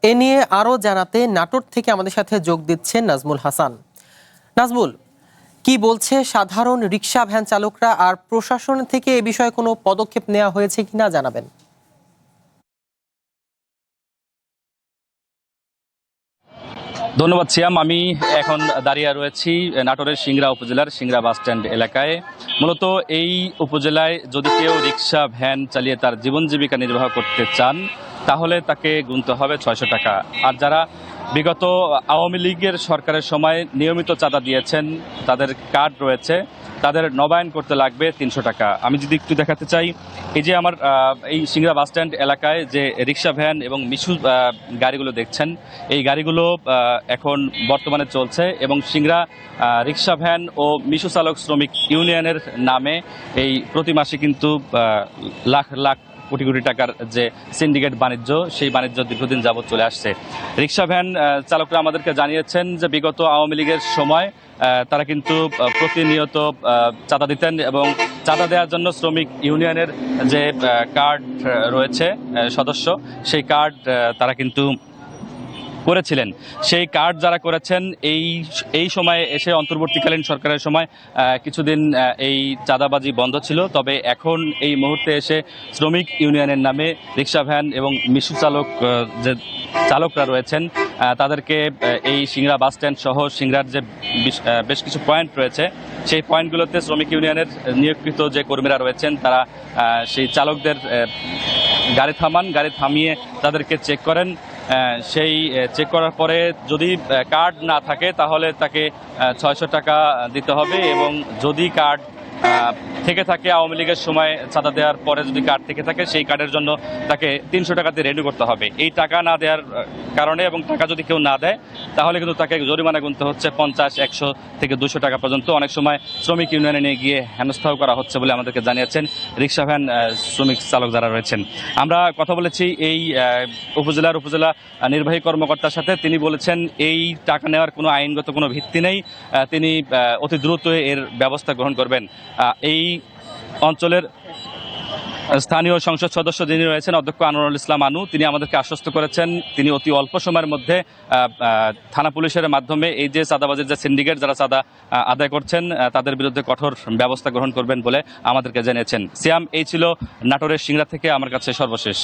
এ নিয়ে আরো জানাতে নাটোর থেকে আমাদের সাথে যোগ দিচ্ছেন নাজমুল হাসান। নাজমুল, কি বলছে সাধারণ রিকশা ভ্যান চালকরা, আর প্রশাসন থেকে এ বিষয়ে কোনো পদক্ষেপ নেওয়া হয়েছে কিনা জানাবেন। ধন্যবাদ সিয়াম। আমি এখন দাঁড়িয়ে রয়েছি নাটোরের সিংড়া উপজেলার সিংড়া বাসস্ট্যান্ড এলাকায়। মূলত এই উপজেলায় যদি কেউ রিক্সা ভ্যান চালিয়ে তার জীবন জীবিকা নির্বাহ করতে চান তাহলে তাকে গুনতে হবে 600 টাকা। আর যারা বিগত আওয়ামী লীগের সরকারের সময় নিয়মিত চাঁদা দিয়েছেন, তাদের কার্ড রয়েছে, তাদের নবায়ন করতে লাগবে 300 টাকা। আমি যদি একটু দেখাতে চাই, এই যে আমার এই সিংড়া বাসস্ট্যান্ড এলাকায় যে রিক্সা ভ্যান এবং মিশু গাড়িগুলো দেখছেন, এই গাড়িগুলো এখন বর্তমানে চলছে এবং সিংড়া রিক্সা ভ্যান ও মিশু চালক শ্রমিক ইউনিয়নের নামে এই প্রতি মাসে কিন্তু লাখ লাখ কোটি কোটি টাকার যে সিন্ডিকেট বাণিজ্য, সেই বাণিজ্য দীর্ঘদিন যাবৎ চলে আসছে। রিক্সা ভ্যান চালকরা আমাদেরকে জানিয়েছেন যে বিগত আওয়ামী লীগের সময় তারা কিন্তু প্রতিনিয়ত চাঁদা দিতেন এবং চাঁদা দেওয়ার জন্য শ্রমিক ইউনিয়নের যে কার্ড রয়েছে সদস্য, সেই কার্ড তারা কিন্তু করেছিলেন। সেই কার্ড যারা করেছেন এই সময়ে এসে অন্তর্বর্তীকালীন সরকারের সময় কিছুদিন এই চাঁদাবাজি বন্ধ ছিল, তবে এখন এই মুহূর্তে এসে শ্রমিক ইউনিয়নের নামে রিক্সা ভ্যান এবং মিশু চালক যে চালকরা রয়েছেন তাদেরকে এই সিংড়া বাস স্ট্যান্ড সহ সিংড়ার যে বেশ কিছু পয়েন্ট রয়েছে, সেই পয়েন্টগুলোতে শ্রমিক ইউনিয়নের নিয়োগকৃত যে কর্মীরা রয়েছেন তারা সেই চালকদের গাড়ি থামিয়ে তাদেরকে চেক করেন। সেই চেক করার পরে যদি কার্ড না থাকে তাহলে তাকে 600 টাকা দিতে হবে এবং যদি কার্ড থেকে থাকে আওয়ামী লীগের সময় চাঁদা দেওয়ার পরে যদি কার্ড থেকে থাকে সেই কার্ডের জন্য তাকে 300 টাকা দিয়ে রেডি করতে হবে। এই টাকা না দেওয়ার কারণে এবং টাকা যদি কেউ না দেয় তাহলে কিন্তু তাকে জরিমানা গুনতে হচ্ছে 50, 100 থেকে 200 টাকা পর্যন্ত। অনেক সময় শ্রমিক ইউনিয়নে নিয়ে গিয়ে হেনস্থাও করা হচ্ছে বলে আমাদেরকে জানিয়েছেন রিক্সা ভ্যান শ্রমিক চালক যারা রয়েছেন। আমরা কথা বলেছি এই উপজেলা নির্বাহী কর্মকর্তার সাথে। তিনি বলেছেন এই টাকা নেওয়ার কোনো আইনগত কোনো ভিত্তি নেই, তিনি অতি দ্রুত এর ব্যবস্থা গ্রহণ করবেন। এই অঞ্চলের স্থানীয় সংসদ সদস্য যিনি রয়েছেন অধ্যক্ষ আনোয়ারুল ইসলাম আনু, তিনি আমাদেরকে আশ্বস্ত করেছেন তিনি অতি অল্প সময়ের মধ্যে থানা পুলিশের মাধ্যমে এই যে চাঁদাবাজির যে সিন্ডিকেট যারা চাঁদা আদায় করছেন তাদের বিরুদ্ধে কঠোর ব্যবস্থা গ্রহণ করবেন বলে আমাদেরকে জানিয়েছেন। সিয়াম, এই ছিল নাটোরের সিংড়া থেকে আমার কাছে সর্বশেষ।